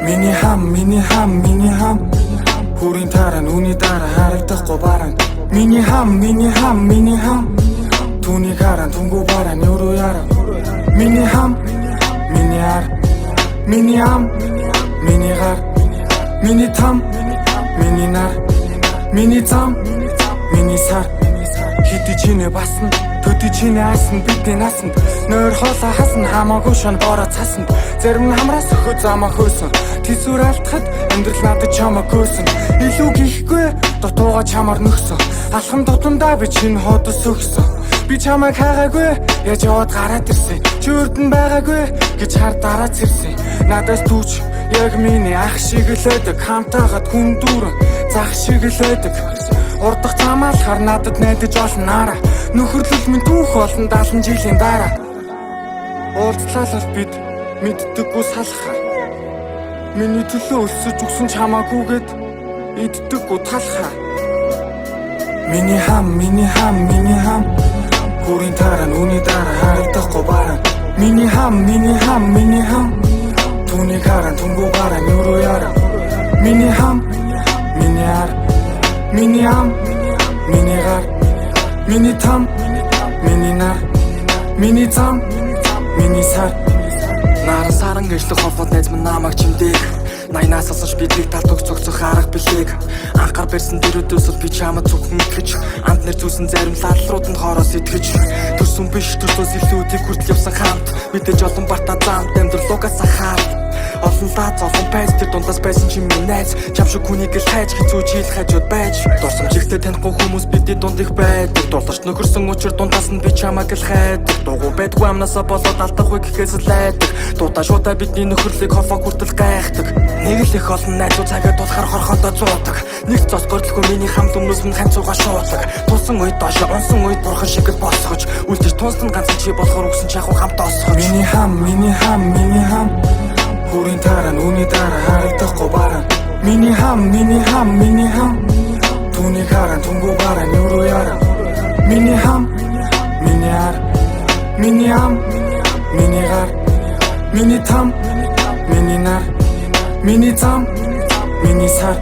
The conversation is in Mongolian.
Миний хам Хүрийн таран үний дараа харагдахгүй баран Миний хам Түүнийг харан түнгүү баран юу яра Миний хам Миний ар Миний ам Миний гар Миний там Миний нар Миний зам Миний сар Хити чинээ басна төдий чинээ айсан бидний насанд нойр хоолой хасна хамаагүй шон бороо цасанд зарим нь хамраас өхөө замаа хөөсөн тийсүр алдахад амьдрал надад чамаа гөөсөн илүү гихгүй дутууга чамаар нөхсөн алхам тутамдаа би чинь ходос өгсөн би чамайг хаагаагүй яаж яваад гараад ирсэн чи үрдэн байгаагүй гэж хар дараад ирсэн надаас түүч яг миний ах шиг л байдаг хамтаагаад хүн дүүрэн зах шиг л байдаг урдах замаалахаар надад найдаж олнаараа нөхөрлөл минь түүх олон 70 жилийн дараа уулзлаа бид мэддэггүй салхаа миний төлөө өсөж өгсөн чамаагүйгээд иддэггүй талхаа миний хам Хүрийн таран үний дараа харагдахгүй баран Миний хам Түүнийг харан түнгүү баран юу яра Миний хам Миний ар Миний ам Миний гар Миний там Миний нар Миний зам Миний сар Наран саран гэжлэх холбоод найз минь намайг чимдэг 80-аас асууж бидрийг талд өгцөгцөх арга бэлэг анхаар барьсан дөрөөдөөс би чамд зөвхөн итгэж амт нэр зүүсэн зарим лалрууд нь хоороос итгэж төсөн биш төсөөс илүүдийг хүртэл явсан хамт мэдээж олон бартаа замд амьдралуугаас ахаад олон лаз олон пайс тэр дундаас байсан чи минь найз чам шиг хүнийг л хайж хэцүү жил хажууд байж дурсамжигтэй танихгүй хүмүүс бидний дунд их байдаг дуларч нөхөрсөн учир дундаас нь би чамайг л хайдаг дугуй байдгүй амнасаа болоод алдахгүй гэхээс л айдаг дуудаа шуудаа бидний нөхөрлийг хофоо хүртэл гайхдаг нэг л их олон найзуу цагаа тулахаар хорхондоо зуудаг нэг цос гордлохгүй миний хамт өмнөөс нь ханцуугаа шуудаг тулсан үед доош унсан үед бурхан шиг л босгож үлдэж тунсан ганц чи болохоор өгсөн чахуу хамт осгож миний хам Хүрийн таран үний дараа харагдахгүй баран Миний хам Түүнийг харан түнгүү баран юу яра Миний хам Миний ар Миний ам Миний гар Миний там Миний нар Миний зам Миний сар